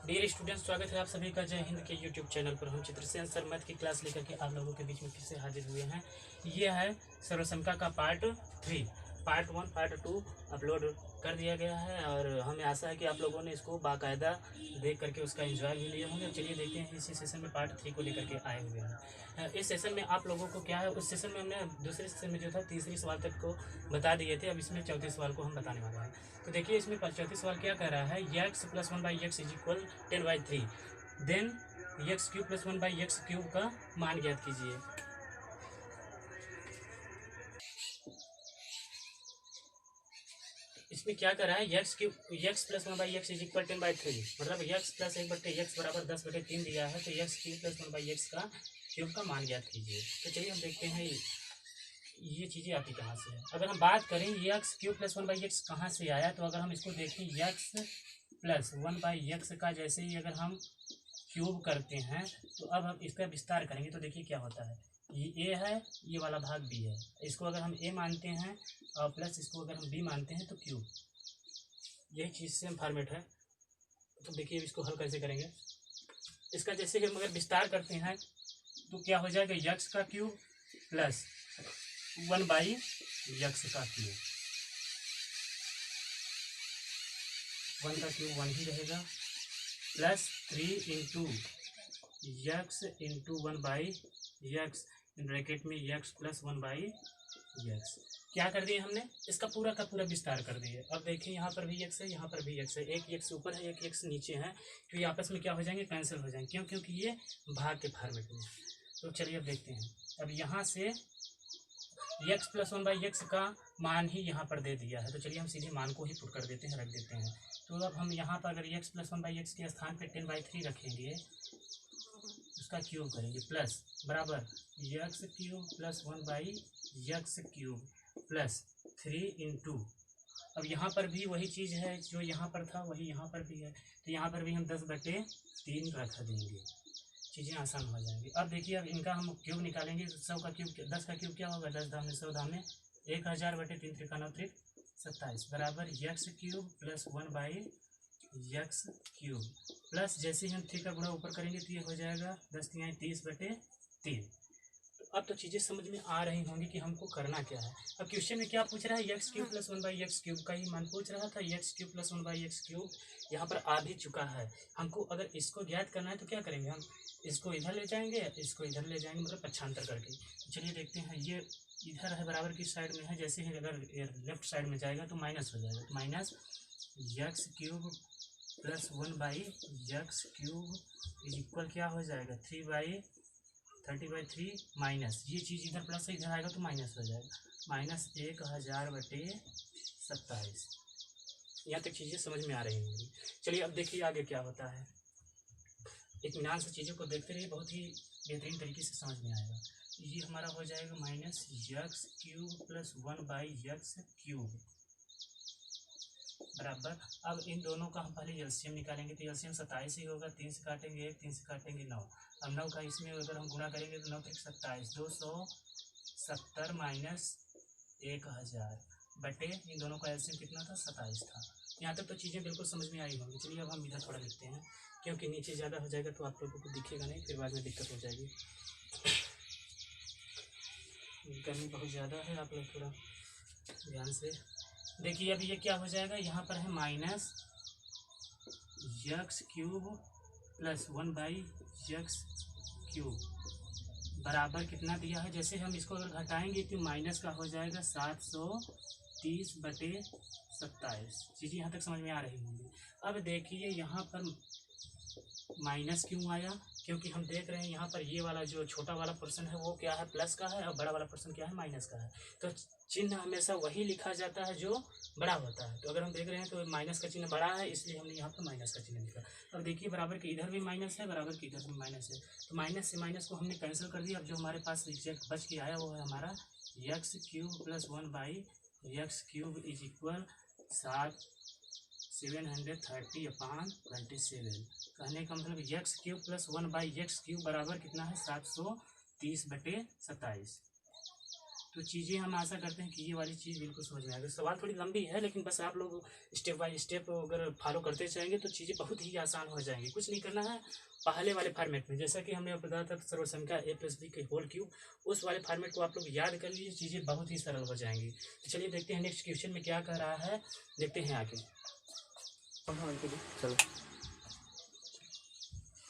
Dear students, स्वागत है आप सभी का जय हिंद के यूट्यूब चैनल पर। हम चित्रसेन सर मैथ की क्लास लेकर के आप लोगों के बीच में फिर से हाजिर हुए हैं। ये है सर्वसमता का पार्ट 3। पार्ट 1 पार्ट 2 अपलोड कर दिया गया है और हमें आशा है कि आप लोगों ने इसको बाकायदा देख करके उसका एंजॉय भी लिया होंगे। चलिए देखते हैं इसी सेशन में पार्ट 3 को लेकर के आए हुए हैं। इस सेशन में आप लोगों को क्या है, उस सेशन में हमने दूसरे सेशन में जो था तीसरी सवाल तक को बता दिए थे। अब इसमें चौथे सवाल को हम बताने वाले हैं। तो देखिए इसमें चौथे सवाल क्या कह रहा है, x plus 1/x is equal 10/3, then x cube plus 1/x cube का मान ज्ञात कीजिए। इसमें क्या कर रहा है, x plus 1/x is equal 10/3, मतलब x प्लस 1/x बराबर 10/3 दिया है। तो एक्स क्यूब प्लस 1/x का क्यूब का मान ज्ञात कीजिए। तो चलिए हम देखते हैं ये चीज़ें आती कहाँ से है। अगर हम बात करें एक्स क्यूब प्लस 1/x कहाँ से आया, तो अगर हम इसको देखें एक्स प्लस 1/x का जैसे ही अगर हम क्यूब करते हैं तो अब हम इसका विस्तार करेंगे तो देखिए क्या होता है। ये a है, ये वाला भाग b है। इसको अगर हम a मानते हैं और प्लस इसको अगर हम b मानते हैं तो क्यूब, यही चीज़ सेम फॉर्मेट है। तो देखिए इसको हल कैसे करेंगे। इसका जैसे कि हम अगर विस्तार करते हैं तो क्या हो जाएगा, x का क्यूब प्लस 1/x का क्यूब, 1 का क्यूब 1 ही रहेगा, plus 3 into x into 1/x bracket में x प्लस 1/x। क्या कर दिए हमने, इसका पूरा का पूरा विस्तार कर दिए। अब देखिए यहाँ पर भी x है, यहाँ पर भी x है, एक x ऊपर है एक x नीचे है, तो ये आपस में क्या हो जाएंगे, कैंसिल हो जाएंगे। क्यों, क्योंकि ये भाग के फॉर्मेट में। तो चलिए अब देखते हैं। अब यहाँ से x प्लस 1/x का मान ही यहाँ पर दे दिया है, तो चलिए हम सीधे मान को ही पुट कर देते हैं, रख देते हैं। तो अब हम यहाँ पर अगर x प्लस 1/x के स्थान पर 10/3 रखेंगे, उसका क्यूब करेंगे, प्लस बराबर x cube plus 1/x cube plus 3 into, अब यहाँ पर भी वही चीज़ है जो यहाँ पर था वही यहाँ पर भी है, तो यहाँ पर भी हम 10/3 रख देंगे, चीज़ें आसान हो जाएंगी। अब देखिए अब इनका हम क्यूब निकालेंगे। 100 का क्यूब 10 का क्यूब क्या होगा, 10 धाम में 100 धाम में 1000/3 3 × 27 बराबर x cube plus 1/x cube plus जैसे ही हम 3 का गुणा ऊपर करेंगे तो ये हो जाएगा 10 × 30/3। तो अब तो चीज़ें समझ में आ रही होंगी कि हमको करना क्या है। अब क्वेश्चन में क्या पूछ रहा है, x cube plus 1/x cube का ही मान पूछ रहा था। X cube plus 1/x cube यहाँ पर आ भी चुका है। हमको अगर इसको ज्ञात करना है तो क्या करेंगे, हम इसको इधर ले जाएंगे, इसको इधर ले जाएंगे, मतलब पक्षांतर करके। तो चलिए देखते हैं, ये इधर है बराबर की साइड में है, जैसे ही अगर लेफ्ट साइड में जाएगा तो माइनस हो जाएगा, तो minus x cube plus 1/x cube is equal क्या हो जाएगा, 30/3 माइनस ये चीज़ इधर प्लस से इधर आएगा तो माइनस हो जाएगा, माइनस 1000/27। यहाँ तक चीज़ें समझ में आ रही होंगी। चलिए अब देखिए आगे क्या होता है। इत्मीनान से चीज़ों को देखते रहिए, बहुत ही बेहतरीन तरीके से समझ में आएगा। ये हमारा हो जाएगा minus x cube plus 1/x cube बराबर, अब इन दोनों का हम पहले एलसीएम निकालेंगे। तो एलसीएम 27 ही होगा, 3 से काटेंगे 1, 3 से काटेंगे 9। अब 9 का इसमें अगर हम गुणा करेंगे तो 9 × 27 270 माइनस 1000 बटे इन दोनों का एलसीएम कितना था, 27 था। यहाँ तक तो चीज़ें बिल्कुल समझ में आई होंगी। चलिए अब हम इधर थोड़ा लिखते हैं, क्योंकि नीचे ज़्यादा हो जाएगा तो आप लोगों को दिखेगा नहीं, फिर बाद में दिक्कत हो जाएगी। गर्मी बहुत ज़्यादा है, आप लोग थोड़ा ध्यान से देखिए। अब ये क्या हो जाएगा, यहाँ पर है minus x cube plus 1/x cube बराबर कितना दिया है, जैसे हम इसको अगर घटाएंगे तो माइनस का हो जाएगा 730/27। चीज़ें यहाँ तक समझ में आ रही होंगी। अब देखिए यहाँ पर माइनस क्यों आया, क्योंकि हम देख रहे हैं यहाँ पर ये वाला जो छोटा वाला पोर्शन है वो क्या है, प्लस का है, और बड़ा वाला पोर्शन क्या है, माइनस का है। तो चिन्ह हमेशा वही लिखा जाता है जो बड़ा होता है। तो अगर हम देख रहे हैं तो माइनस का चिन्ह बड़ा है, इसलिए हमने यहाँ पर माइनस का चिन्ह लिखा। अब देखिए बराबर के इधर भी माइनस है, बराबर के इधर भी माइनस है, तो माइनस से माइनस को हमने कैंसिल कर दिया। अब जो हमारे पास एग्जैक्ट बच के आया वो है हमारा x cube plus 1/x cube is equal 730/27। कहने का मतलब x cube plus 1/x cube बराबर कितना है, 730/27। तो चीज़ें हम आशा करते हैं कि ये वाली चीज़ बिल्कुल समझ में आएगी। सवाल थोड़ी लंबी है, लेकिन बस आप लोग स्टेप बाय स्टेप अगर फॉलो करते जाएंगे तो चीज़ें बहुत ही आसान हो जाएंगी। कुछ नहीं करना है, पहले वाले फॉर्मेट में जैसा कि हमने बताया था सर्वसंख्या a + b के होल क्यूब, उस वाले फॉर्मेट को आप लोग याद कर लीजिए, चीज़ें बहुत ही सरल हो जाएंगी। तो चलिए देखते हैं नेक्स्ट क्वेश्चन में क्या कह रहा है, देखते हैं आगे। चलो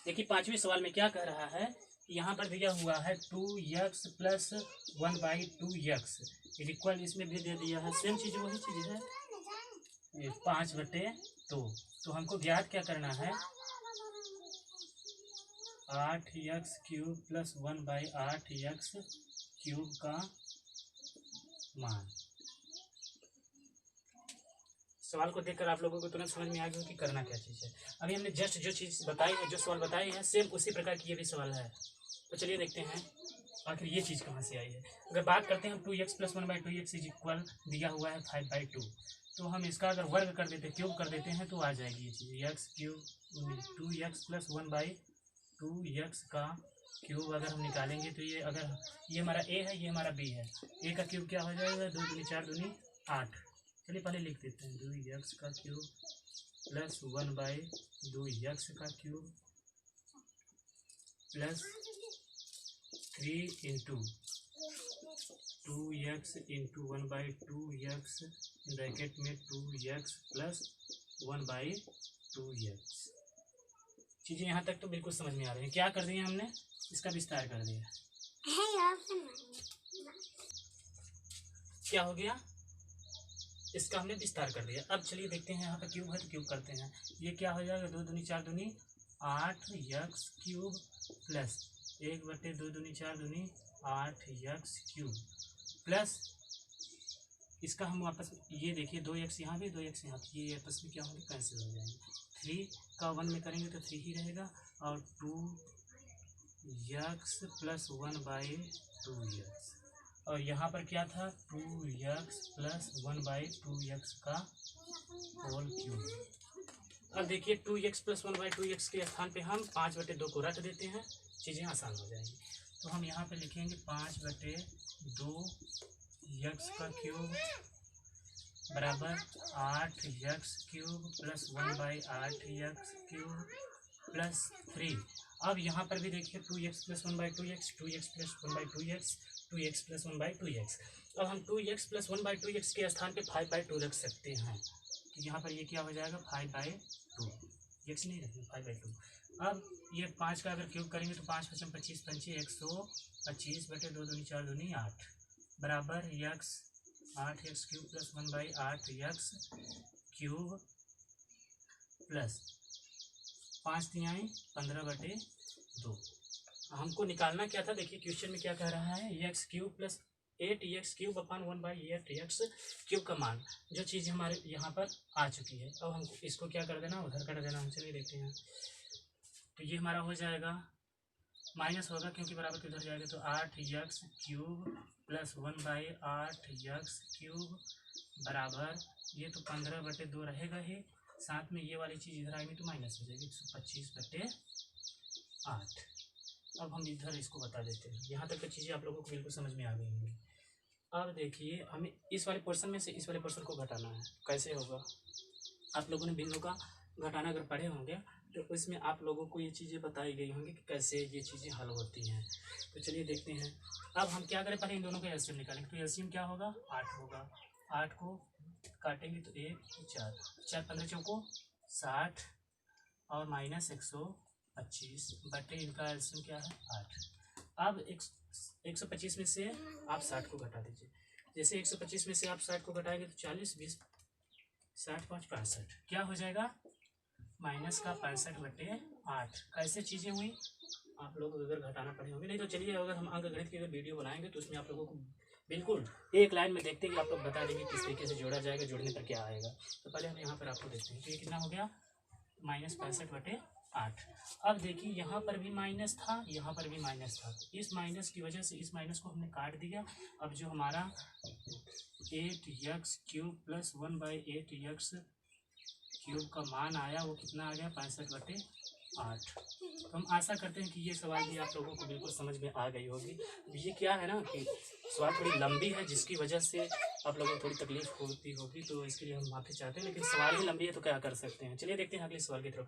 देखिए 5वें सवाल में क्या कह रहा है, यहाँ पर दिया हुआ है 2x + 1/2x इक्वल, इसमें भी दे दिया है सेम चीज़, वही चीज़ है 5/2। तो हमको ज्ञात क्या करना है, 8x³ + 1/8x³ का मान। सवाल को देखकर आप लोगों को तुरंत समझ में आ गया कि करना क्या चीज़ है। अभी हमने जस्ट जो चीज़ बताई है, जो सवाल बताए हैं, सेम उसी प्रकार की ये भी सवाल है। तो चलिए देखते हैं आखिर ये चीज़ कहाँ से आई है। अगर बात करते हैं हम 2x + 1/2x इक्वल दिया हुआ है 5/2, तो हम इसका अगर वर्ग कर देते, क्यूब कर देते हैं, तो आ जाएगी ये चीज़ x³ 2x + 1/2x का क्यूब। अगर हम निकालेंगे तो ये, अगर ये हमारा a है, ये हमारा b है, a का क्यूब क्या हो जाएगा, 2 दूनी 4 दूनी 8। चलिए पहले लिख देते हैं 2x का क्यूब + 1/2x का cube plus 3 × 2x × 1/2x bracket में 2x + 1/2x। चीज़ें यहाँ तक तो बिल्कुल समझ में आ रही है। क्या कर दिया हमने, इसका विस्तार कर दिया। क्या हो गया, इसका हमने विस्तार कर दिया। अब चलिए देखते हैं, यहाँ पर क्यूब है तो क्यूब करते हैं। ये क्या हो जाएगा, 2 दूनी 4 दूनी 8x³ प्लस 1/2 दूनी 4 दूनी 8x³ प्लस इसका हम वापस, ये देखिए 2x यहाँ भी 2x यहाँ, ये आपस में क्या होंगे, कैंसिल हो जाएंगे। 3 का 1 में करेंगे तो 3 ही रहेगा, और 2x + 1/2x, और यहाँ पर क्या था, 2x + 1/2x का होल क्यूब। अब देखिए 2x + 1/2x के स्थान पे हम 5/2 को रख देते हैं, चीज़ें आसान हो जाएंगी। तो हम यहाँ पे लिखेंगे 5/2x का क्यूब बराबर 8x³ + 1/8x³ प्लस 3। अब यहाँ पर भी देखिए 2x + 1/2x, 2x + 1/2x, 2x + 1/2x। अब हम 2x + 1/2x के स्थान पे 5/2 रख सकते हैं, तो यहाँ पर ये क्या हो जाएगा, 5/2, x नहीं रखेंगे 5/2। अब ये 5 का अगर क्यूब करेंगे तो 5 × 5 = 25, 25 125/2 दूनी 4 दूनी 8 बराबर x 8x³ + 1/8x³ प्लस 5 तिहाई 15/2। हमको निकालना क्या था, देखिए क्वेश्चन में क्या कह रहा है, x³ + 8x³ / 1/8x³ का मान, जो चीज़ हमारे यहाँ पर आ चुकी है। अब हमको इसको क्या कर देना, उधर कर देना। हम चलिए देखते हैं, तो ये हमारा हो जाएगा, माइनस होगा क्योंकि बराबर तो इधर जाएगा, तो 8x³ + 1/8x³ बराबर, ये तो 15/2 रहेगा ही, साथ में ये वाली चीज़ इधर आएगी तो माइनस हो जाएगी, 125/8। अब हम इधर इसको बता देते हैं। यहाँ तक की चीज़ें आप लोगों को बिल्कुल समझ में आ गई होंगी। अब देखिए हमें इस वाले पोर्शन में से इस वाले पोर्शन को घटाना है। कैसे होगा, आप लोगों ने बिंदु का घटाना अगर पढ़े होंगे तो उसमें आप लोगों को ये चीज़ें बताई गई होंगी कि कैसे ये चीज़ें हल होती हैं। तो चलिए देखते हैं। अब हम क्या करें, पहले इन दोनों का एलसीएम निकालेंगे। तो एलसीएम क्या होगा, 8 होगा। 8 को काटेंगे तो 1 4 4 15 चौको 60 और माइनस 125 बटे इनका एलसीएम क्या है, 8। अब 125 में से आप 60 को घटा दीजिए। जैसे 125 में से आप 60 को घटाएंगे तो 40 20 60 5 65 क्या हो जाएगा, माइनस का 65/8। कैसे चीज़ें हुई, आप लोग अगर घटाना पड़े होंगे, नहीं तो चलिए अगर हम अंकगणित की अगर वीडियो बनाएंगे तो उसमें आप लोगों को बिल्कुल एक लाइन में देखते ही आप लोग बता देंगे किस तरीके से जोड़ा जाएगा, जोड़ने पर क्या आएगा। तो पहले हम यहाँ पर आपको देखते हैं, तो ये कितना हो गया, माइनस 65/8। अब देखिए यहाँ पर भी माइनस था, यहाँ पर भी माइनस था, तो इस माइनस की वजह से इस माइनस को हमने काट दिया। अब जो हमारा 8x³ + 1/8x³ का मान आया वो कितना आ गया, 65/8। 8। तो हम आशा करते हैं कि ये सवाल भी आप लोगों को बिल्कुल समझ में आ गई होगी। ये क्या है ना कि सवाल थोड़ी लंबी है, जिसकी वजह से आप लोगों को थोड़ी तकलीफ होती होगी, तो इसके लिए हम माफ़ी चाहते हैं, लेकिन सवाल ही लंबी है तो क्या कर सकते हैं। चलिए देखते हैं अगले सवाल की तरफ।